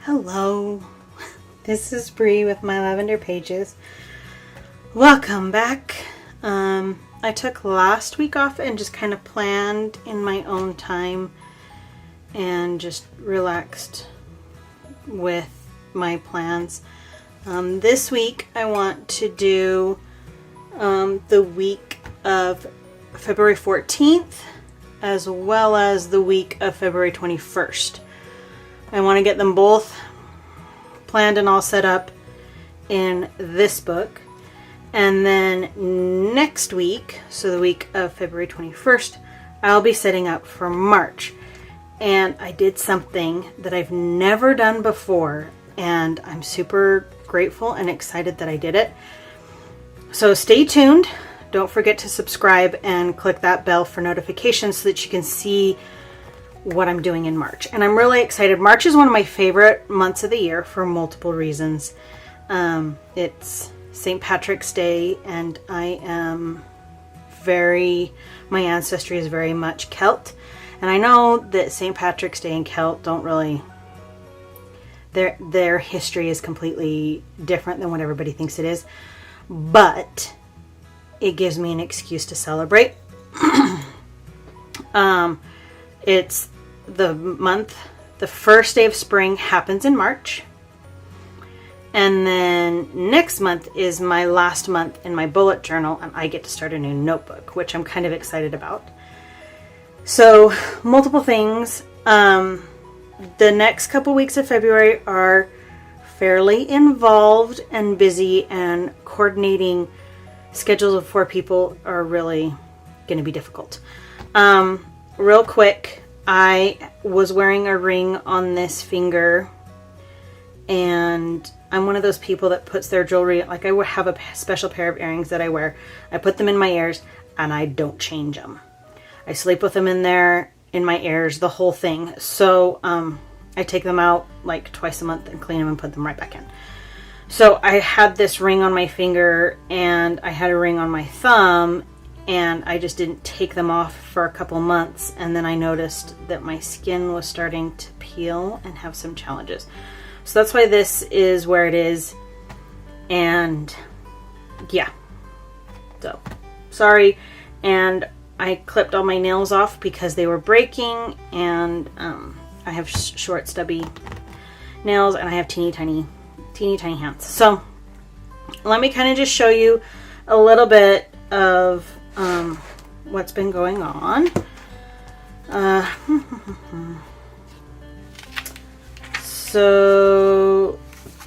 Hello, this is Bree with my Lavender Pages. Welcome back. I took last week off and just kind of planned in my own time and just relaxed with my plans. This week I want to do the week of February 14th as well as the week of February 21st. I want to get them both planned and all set up in this book. And then next week, so the week of February 21st, I'll be setting up for March. And I did something that I've never done before, and I'm super grateful and excited that I did it. So stay tuned. Don't forget to subscribe and click that bell for notifications so that you can see what I'm doing in March. And I'm really excited. March is one of my favorite months of the year for multiple reasons. It's St. Patrick's Day, and my ancestry is very much Celt. And I know that St. Patrick's Day and Celt don't really, their history is completely different than what everybody thinks it is. But it gives me an excuse to celebrate. It's the first day of spring happens in March. And then next month is my last month in my bullet journal, and I get to start a new notebook, which I'm kind of excited about. So, multiple things. The next couple weeks of February are fairly involved and busy, and coordinating schedules of 4 people are really going to be difficult. Real quick, I was wearing a ring on this finger, and I'm one of those people that puts their jewelry, like I have a special pair of earrings that I wear. I put them in my ears and I don't change them. I sleep with them in there, in my ears, the whole thing. So I take them out like twice a month and clean them and put them right back in. So I had this ring on my finger and I had a ring on my thumb, and I just didn't take them off for a couple months, and then I noticed that my skin was starting to peel and have some challenges. So that's why this is where it is. And yeah, so sorry. And I clipped all my nails off because they were breaking, and I have short stubby nails, and I have teeny tiny hands. So let me kind of just show you a little bit of what's been going on. So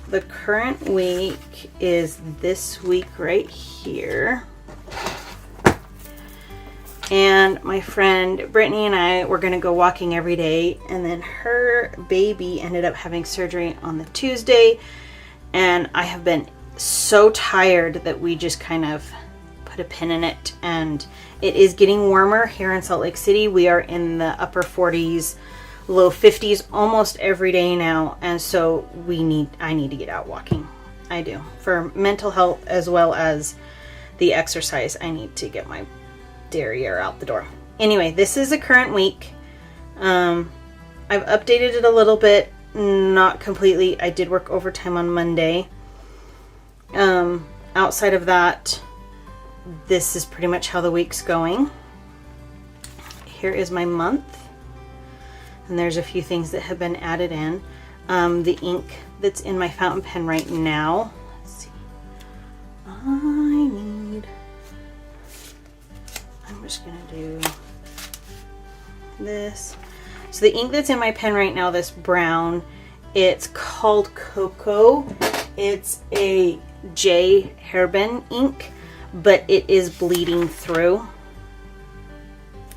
the current week is this week right here. And my friend Brittany and I were going to go walking every day, and then her baby ended up having surgery on the Tuesday, and I have been so tired that we just kind of put a pin in it. And it is getting warmer here in Salt Lake City. We are in the upper 40s, low 50s almost every day now, and so I need to get out walking. I do, for mental health as well as the exercise. I need to get my derriere out the door. Anyway, this is the current week. I've updated it a little bit, not completely. I did work overtime on Monday. Outside of that, this is pretty much how the week's going. Here is my month, and there's a few things that have been added in. The ink that's in my fountain pen right now. Let's see. I'm just gonna do this. So the ink that's in my pen right now, this brown, it's called Cocoa. It's a J Hairbin ink, but it is bleeding through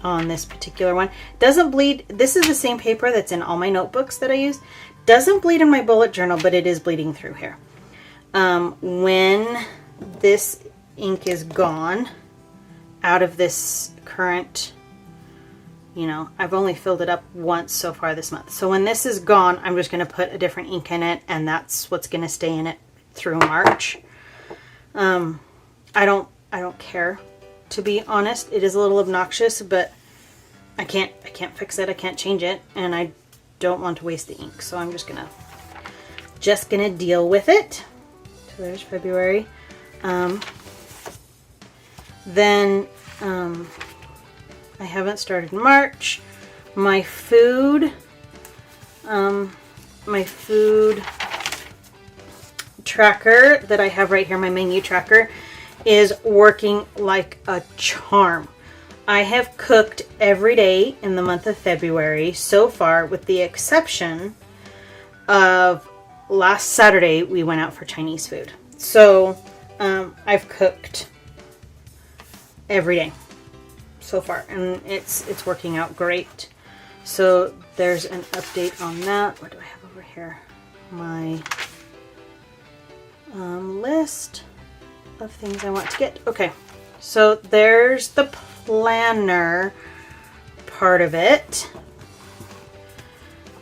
on this particular one. Doesn't bleed. This is the same paper that's in all my notebooks that I use. Doesn't bleed in my bullet journal, but it is bleeding through here. When this ink is gone out of this current, I've only filled it up once so far this month. So when this is gone, I'm just going to put a different ink in it, and that's what's going to stay in it through March. I don't care, to be honest. It is a little obnoxious, but I can't fix it. I can't change it, and I don't want to waste the ink, so I'm just gonna just gonna deal with it. So there's February. Then I haven't started March. My food tracker that I have right here, my menu tracker, is working like a charm. I have cooked every day in the month of February so far, with the exception of last Saturday we went out for Chinese food. So I've cooked every day so far, and it's working out great. So there's an update on that. What do I have over here? My list of things I want to get. Okay, so there's the planner part of it,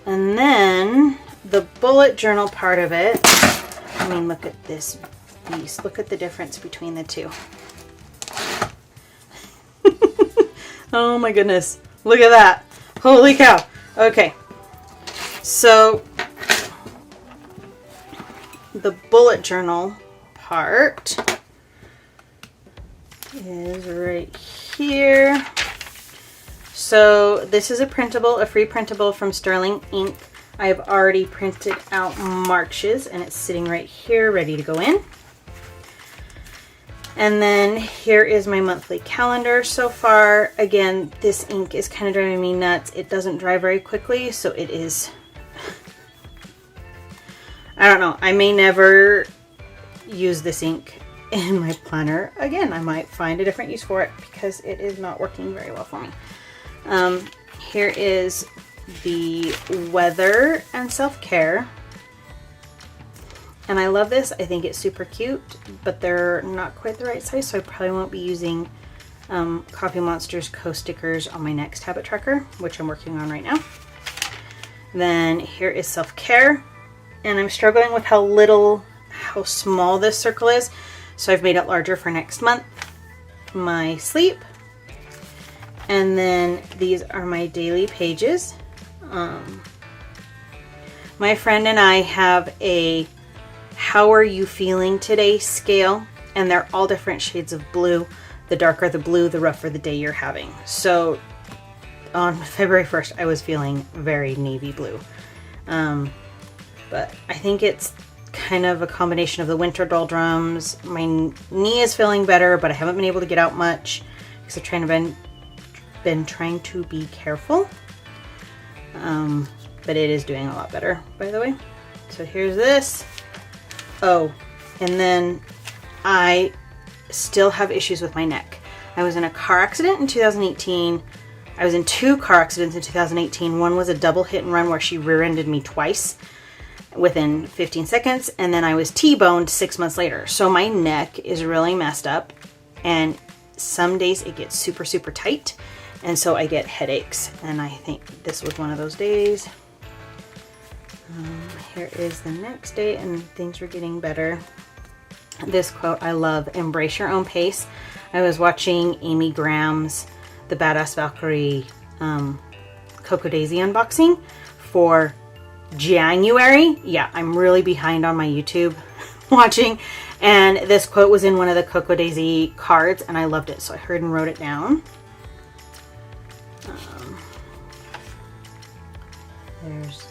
and then the bullet journal part of it. I mean, look at this beast. Look at the difference between the two. Oh my goodness, look at that. Holy cow. Okay, so the bullet journal part is right here. So this is a printable, a free printable from Sterling Ink. I've already printed out March's, and it's sitting right here ready to go in. And then here is my monthly calendar so far. Again, this ink is kind of driving me nuts. It doesn't dry very quickly, so it is, I don't know, I may never use this ink in my planner again. I might find a different use for it because it is not working very well for me. Here is the weather and self-care. And I love this. I think it's super cute, but they're not quite the right size, so I probably won't be using Coffee Monster's co-stickers on my next habit tracker, which I'm working on right now. Then here is self-care, and I'm struggling with how small this circle is, so I've made it larger for next month. My sleep, and then these are my daily pages. My friend and I have a "How are you feeling today" scale, and they're all different shades of blue. The darker the blue, the rougher the day you're having. So on February 1st, I was feeling very navy blue. But I think it's kind of a combination of the winter doldrums. My knee is feeling better, but I haven't been able to get out much because I've been trying to be careful. But it is doing a lot better, by the way. So here's this. Oh, and then I still have issues with my neck. I was in a car accident in 2018. I was in 2 car accidents in 2018. One was a double hit and run where she rear-ended me twice within 15 seconds. And then I was T-boned 6 months later. So my neck is really messed up. And some days it gets super, super tight. And so I get headaches. And I think this was one of those days. Here is the next day, and things were getting better. This quote I love: "Embrace your own pace." I was watching Amy Graham's The Badass Valkyrie Cocoa Daisy unboxing for January. Yeah, I'm really behind on my YouTube watching, and this quote was in one of the Cocoa Daisy cards, and I loved it, so I heard and wrote it down. There's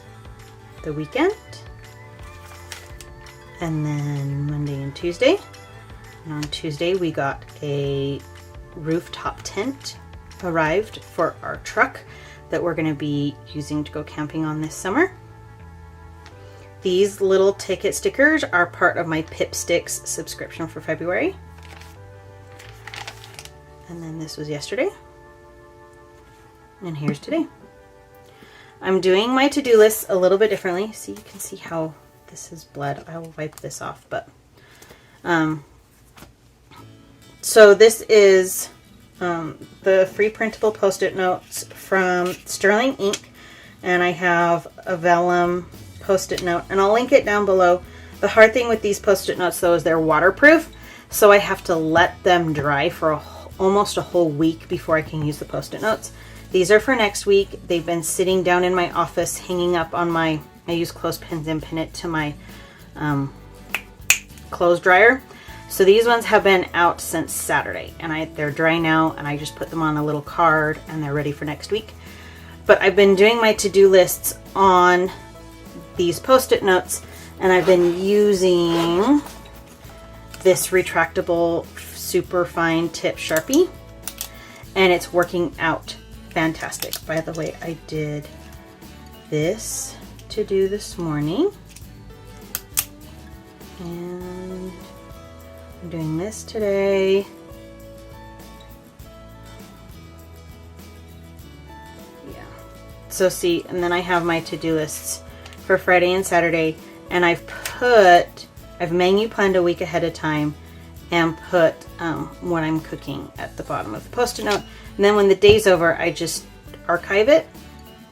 the weekend, and then Monday and Tuesday. And on Tuesday we got a rooftop tent arrived for our truck that we're going to be using to go camping on this summer. These little ticket stickers are part of my Pip Sticks subscription for February. And then this was yesterday. And here's today. I'm doing my to-do list a little bit differently. See, you can see how this is bled. I will wipe this off, but so this is the free printable post-it notes from Sterling Ink, and I have a vellum post-it note, and I'll link it down below. The hard thing with these post-it notes though is they're waterproof, so I have to let them dry for almost a whole week before I can use the post-it notes. These are for next week. They've been sitting down in my office, hanging up on my I use clothespins and pin it to my clothes dryer. So these ones have been out since Saturday, and they're dry now, and I just put them on a little card and they're ready for next week. But I've been doing my to-do lists on these Post-it notes, and I've been using this retractable super fine tip Sharpie, and it's working out fantastic. By the way, I did this to do this morning, and I'm doing this today. Yeah. So see, and then I have my to-do lists for Friday and Saturday, and I've menu planned a week ahead of time and put what I'm cooking at the bottom of the Post-it note. And then when the day's over, I just archive it,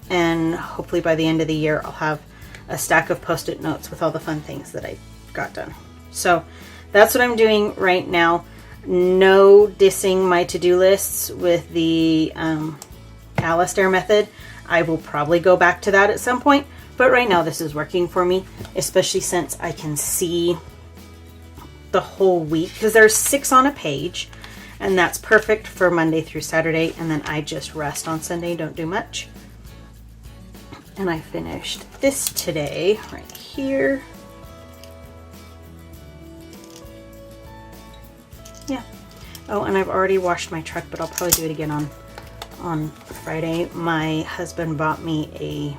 and hopefully by the end of the year I'll have a stack of Post-it notes with all the fun things that I got done. So that's what I'm doing right now. No dissing my to-do lists with the Alistair method. I will probably go back to that at some point, but right now this is working for me, especially since I can see the whole week, because there's 6 on a page, and that's perfect for Monday through Saturday, and then I just rest on Sunday, don't do much. And I finished this today right here. Yeah. Oh, and I've already washed my truck, but I'll probably do it again on Friday. My husband bought me a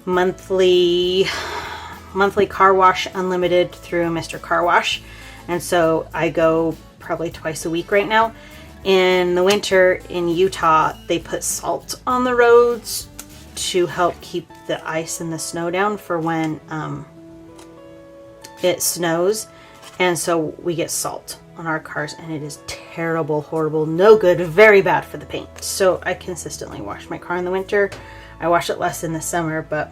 monthly car wash unlimited through Mr. Car Wash, and so I go probably twice a week right now. In the winter in Utah, they put salt on the roads to help keep the ice and the snow down for when it snows, and so we get salt on our cars, and it is terrible, horrible, no good, very bad for the paint. So I consistently wash my car in the winter. I wash it less in the summer, but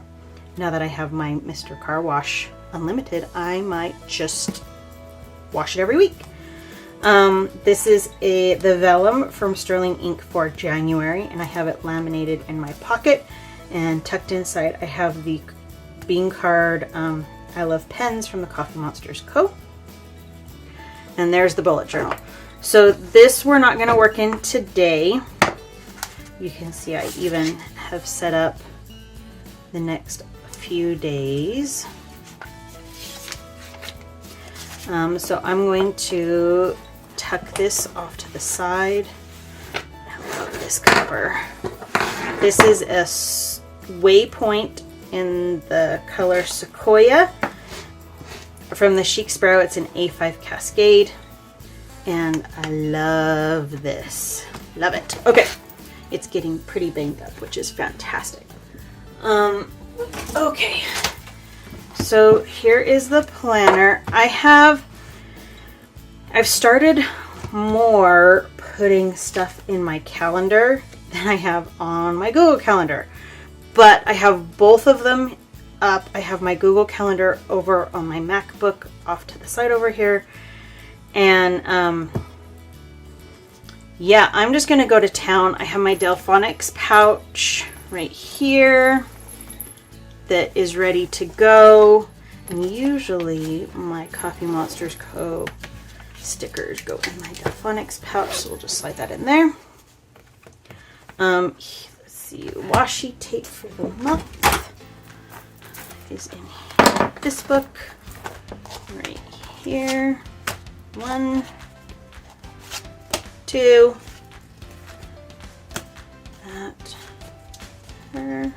now that I have my Mr. Car Wash Unlimited, I might just wash it every week. This is the vellum from Sterling Ink for January, and I have it laminated in my pocket, and tucked inside I have the bean card I Love Pens from the Coffee Monsters Co. And there's the bullet journal. So this we're not going to work in today. You can see I even have set up the next few days. So I'm going to tuck this off to the side. I love this cover. This is a Waypoint in the color Sequoia. From the Chic Sparrow, it's an A5 Cascade, and I love this. Love it. Okay, it's getting pretty banged up, which is fantastic. Okay, so here is the planner. I've started more putting stuff in my calendar than I have on my Google Calendar, but I have both of them up. I have my Google Calendar over on my MacBook off to the side over here, and yeah, I'm just gonna go to town. I have my Delphonics pouch right here that is ready to go, and usually my Coffee Monsters Co. stickers go in my Delphonics pouch, so we'll just slide that in there. Let's see, washi tape for the month is in this book right here. 1, 2, that, her.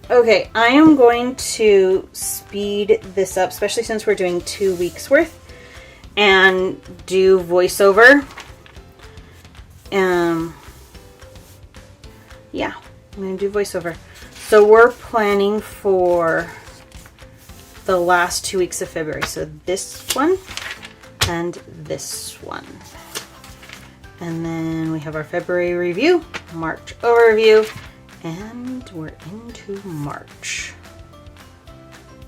Okay, I am going to speed this up, especially since we're doing 2 weeks worth, and do voiceover. Yeah, I'm going to do voiceover. So we're planning for the last 2 weeks of February. So this one and this one. And then we have our February review, March overview, and we're into March.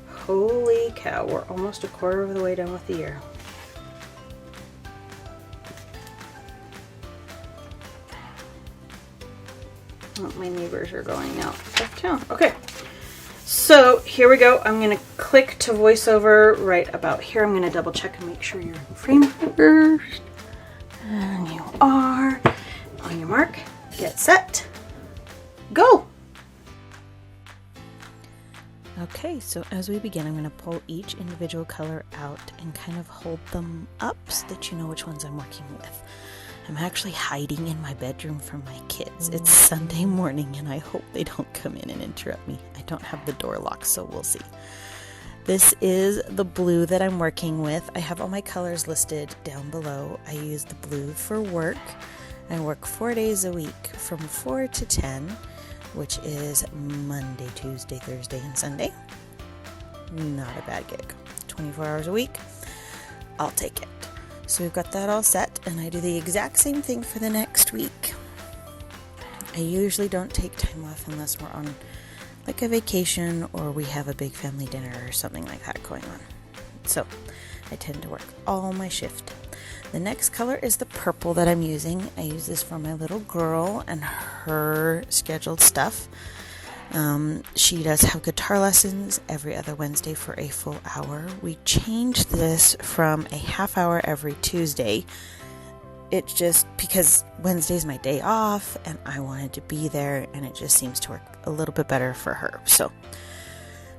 Holy cow, we're almost a quarter of the way done with the year. Oh, my neighbors are going out of town. Okay. So here we go. I'm going to click to voiceover right about here. I'm going to double check and make sure you're in frame first. And you are. On your mark, get set, go. Okay, so as we begin, I'm going to pull each individual color out and kind of hold them up so that you know which ones I'm working with. I'm actually hiding in my bedroom from my kids. It's Sunday morning and I hope they don't come in and interrupt me. I don't have the door locked, so we'll see. This is the blue that I'm working with. I have all my colors listed down below. I use the blue for work. I work 4 days a week from 4 to 10, which is Monday, Tuesday, Thursday, and Sunday. Not a bad gig. 24 hours a week. I'll take it. So we've got that all set, and I do the exact same thing for the next week. I usually don't take time off unless we're on like a vacation or we have a big family dinner or something like that going on. So I tend to work all my shift. The next color is the purple that I'm using. I use this for my little girl and her scheduled stuff. She does have guitar lessons every other Wednesday for a full hour. We changed this from a half hour every Tuesday. It's just because Wednesday's my day off and I wanted to be there, and it just seems to work a little bit better for her. So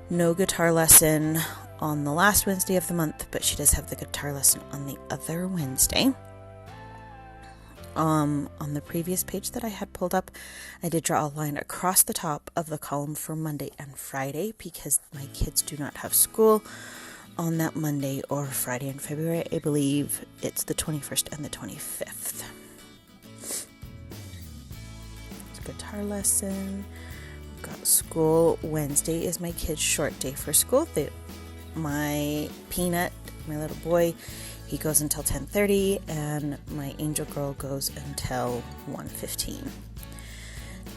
no guitar lesson on the last Wednesday of the month, but she does have the guitar lesson on the other Wednesday. On the previous page that I had pulled up, I did draw a line across the top of the column for Monday and Friday because my kids do not have school on that Monday or Friday in February. I believe it's the 21st and the 25th. It's a guitar lesson. Got school. Wednesday is my kids' short day for school. My Peanut, my little boy, he goes until 10:30, and my Angel Girl goes until 1:15.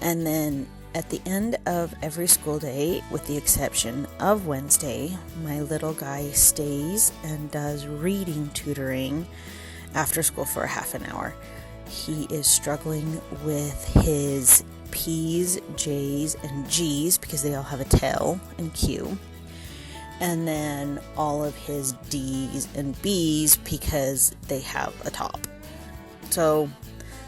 And then at the end of every school day, with the exception of Wednesday, my little guy stays and does reading tutoring after school for a half an hour. He is struggling with his P's, J's, and G's because they all have a tail and Q. And then all of his D's and B's because they have a top. So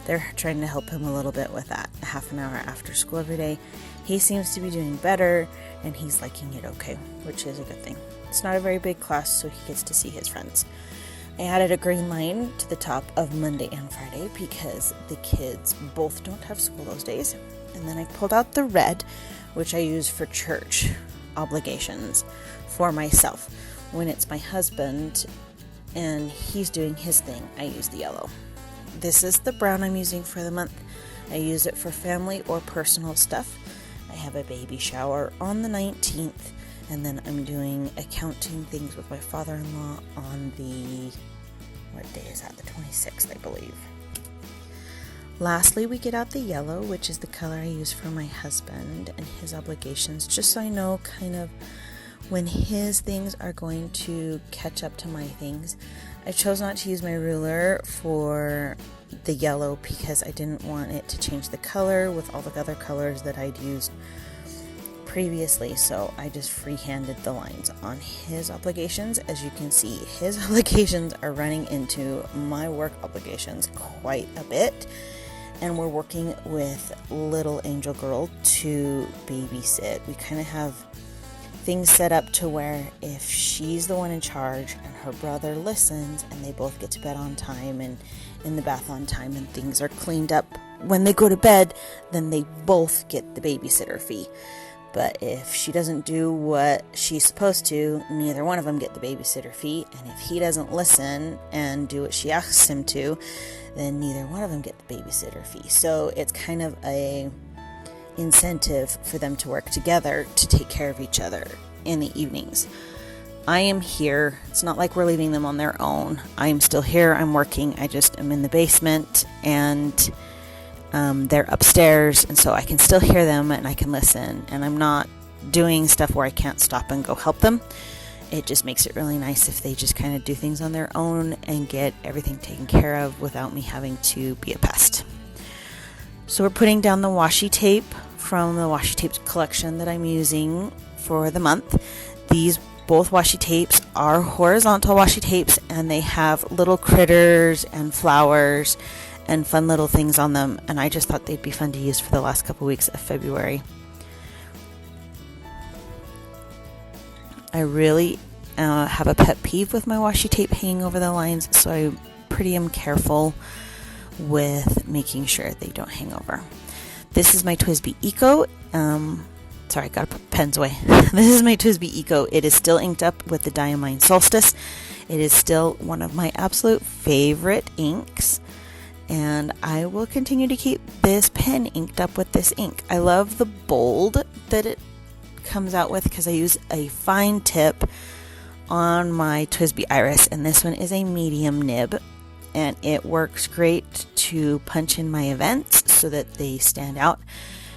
they're trying to help him a little bit with that, a half an hour after school every day. He seems to be doing better, and he's liking it okay, which is a good thing. It's not a very big class, so he gets to see his friends. I added a green line to the top of Monday and Friday because the kids both don't have school those days. And then I pulled out the red, which I use for church obligations for myself. When it's my husband and he's doing his thing, I use the yellow. This is the brown I'm using for the month. I use it for family or personal stuff. I have a baby shower on the 19th, and then I'm doing accounting things with my father-in-law on the, what day is that? The 26th, I believe. Lastly, we get out the yellow, which is the color I use for my husband and his obligations, just so I know kind of when his things are going to catch up to my things. I chose not to use my ruler for the yellow because I didn't want it to change the color with all the other colors that I'd used previously, so I just freehanded the lines on his obligations. As you can see, his obligations are running into my work obligations quite a bit, and we're working with little Angel Girl to babysit. We kind of have things set up to where if she's the one in charge and her brother listens and they both get to bed on time and in the bath on time and things are cleaned up when they go to bed, then they both get the babysitter fee. But if she doesn't do what she's supposed to, neither one of them get the babysitter fee. And if he doesn't listen and do what she asks him to, then neither one of them get the babysitter fee. So it's kind of a incentive for them to work together to take care of each other in the evenings. I am here. It's not like we're leaving them on their own. I'm still here. I'm working. I just am in the basement, and they're upstairs, and so I can still hear them and I can listen, and I'm not doing stuff where I can't stop and go help them. It just makes it really nice if they just kind of do things on their own and get everything taken care of without me having to be a pest. So we're putting down the washi tape from the washi tape collection that I'm using for the month. These both washi tapes are horizontal washi tapes, and they have little critters and flowers and fun little things on them, and I just thought they'd be fun to use for the last couple weeks of February. I really have a pet peeve with my washi tape hanging over the lines, so I pretty am careful with making sure they don't hang over. This is my TWSBI Eco. Sorry, I gotta put pens away. This is my TWSBI Eco. It is still inked up with the Diamine Solstice. It is still one of my absolute favorite inks, and I will continue to keep this pen inked up with this ink. I love the bold that it comes out with because I use a fine tip on my TWSBI Iris, and this one is a medium nib, and it works great to punch in my events so that they stand out.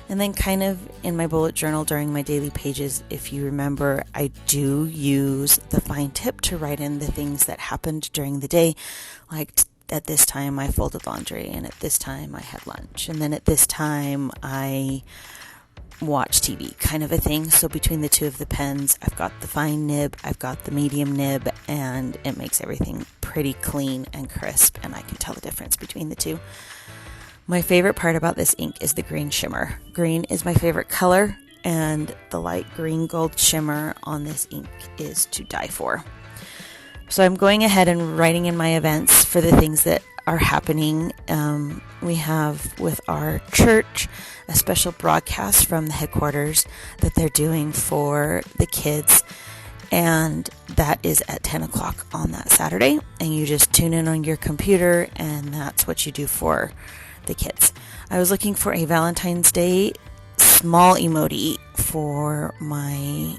And then kind of in my bullet journal during my daily pages, if you remember, I do use the fine tip to write in the things that happened during the day. Like at this time I folded laundry, and at this time I had lunch, and then at this time I watch TV, kind of a thing. So between the two of the pens, I've got the fine nib, I've got the medium nib, and it makes everything pretty clean and crisp, and I can tell the difference between the two. My favorite part about this ink is the green shimmer. Green is my favorite color, and the light green gold shimmer on this ink is to die for. So I'm going ahead and writing in my events for the things that are happening. We have with our church a special broadcast from the headquarters that they're doing for the kids, and that is at 10 o'clock on that Saturday, and you just tune in on your computer, and that's what you do for the kids. I was looking for a Valentine's Day small emoji for my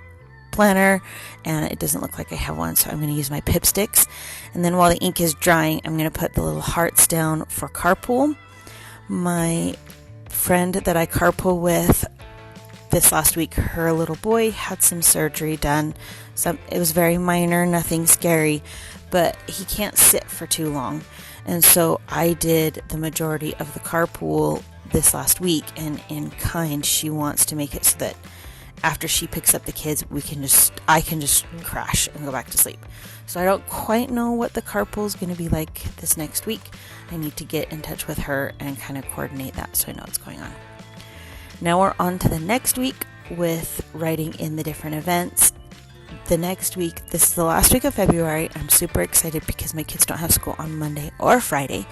planner, and it doesn't look like I have one, so I'm going to use my pip sticks. And then while the ink is drying, I'm going to put the little hearts down for carpool. My friend that I carpool with this last week, her little boy had some surgery done. It was very minor, nothing scary, but he can't sit for too long. And so I did the majority of the carpool this last week, and in kind, she wants to make it so that after she picks up the kids, I can just crash and go back to sleep. So I don't quite know what the carpool is going to be like this next week. I need to get in touch with her and kind of coordinate that so I know what's going on. Now we're on to the next week with writing in the different events. The next week, this is the last week of February. I'm super excited because my kids don't have school on Monday or Friday.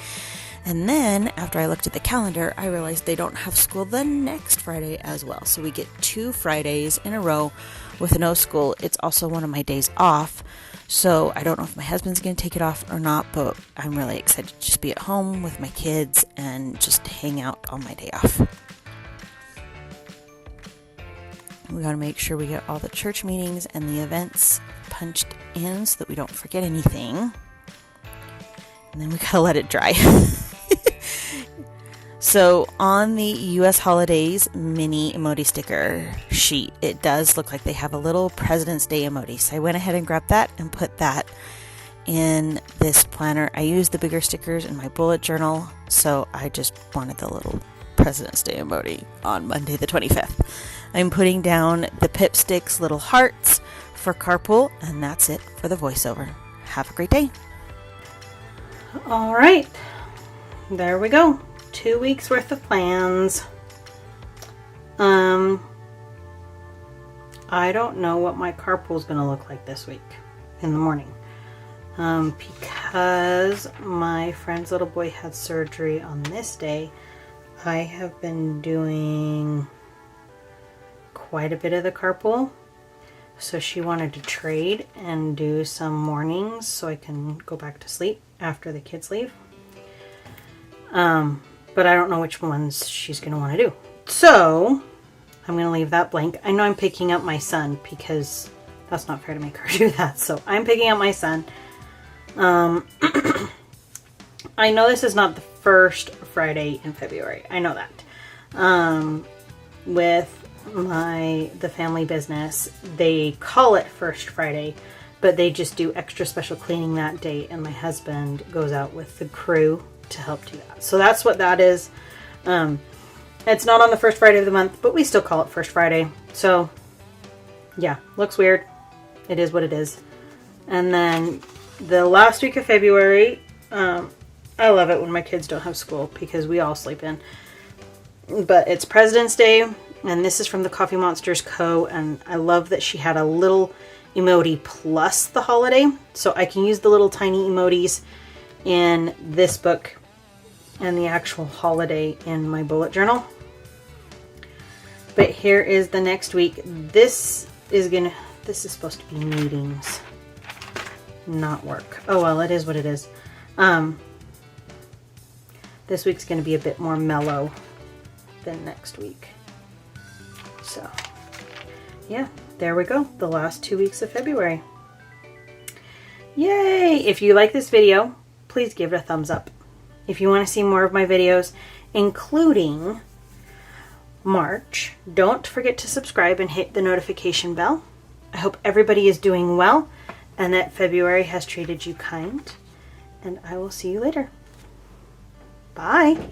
And then after I looked at the calendar, I realized they don't have school the next Friday as well. So we get 2 Fridays in a row with no school. It's also one of my days off. So I don't know if my husband's going to take it off or not, but I'm really excited to just be at home with my kids and just hang out on my day off. We got to make sure we get all the church meetings and the events punched in so that we don't forget anything. And then we got to let it dry. So on the U.S. Holidays mini emoji sticker sheet, it does look like they have a little President's Day emoji. So I went ahead and grabbed that and put that in this planner. I used the bigger stickers in my bullet journal, so I just wanted the little President's Day emoji on Monday the 25th. I'm putting down the pip sticks little hearts for carpool, and that's it for the voiceover. Have a great day. All right, there we go. 2 weeks worth of plans. I don't know what my carpool is going to look like this week in the morning. Because my friend's little boy had surgery on this day, I have been doing quite a bit of the carpool. So she wanted to trade and do some mornings so I can go back to sleep after the kids leave. But I don't know which ones she's going to want to do. So I'm going to leave that blank. I know I'm picking up my son because that's not fair to make her do that. So I'm picking up my son. I know this is not the first Friday in February. I know that. With the family business, they call it First Friday, but they just do extra special cleaning that day, and my husband goes out with the crew to help do that. So that's what that is. It's not on the first Friday of the month, but we still call it First Friday. So, yeah, looks weird. It is what it is. And then the last week of February, I love it when my kids don't have school because we all sleep in. But it's President's Day, and this is from the Coffee Monsters Co. And I love that she had a little emoji plus the holiday. So I can use the little tiny emojis in this book and the actual holiday in my bullet journal. But here is the next week. This is supposed to be meetings, not work. Oh well, it is what it is. This week's going to be a bit more mellow than next week. So, yeah, there we go. The last 2 weeks of February. Yay! If you like this video, please give it a thumbs up. If you want to see more of my videos, including March, don't forget to subscribe and hit the notification bell. I hope everybody is doing well and that February has treated you kind. And I will see you later. Bye.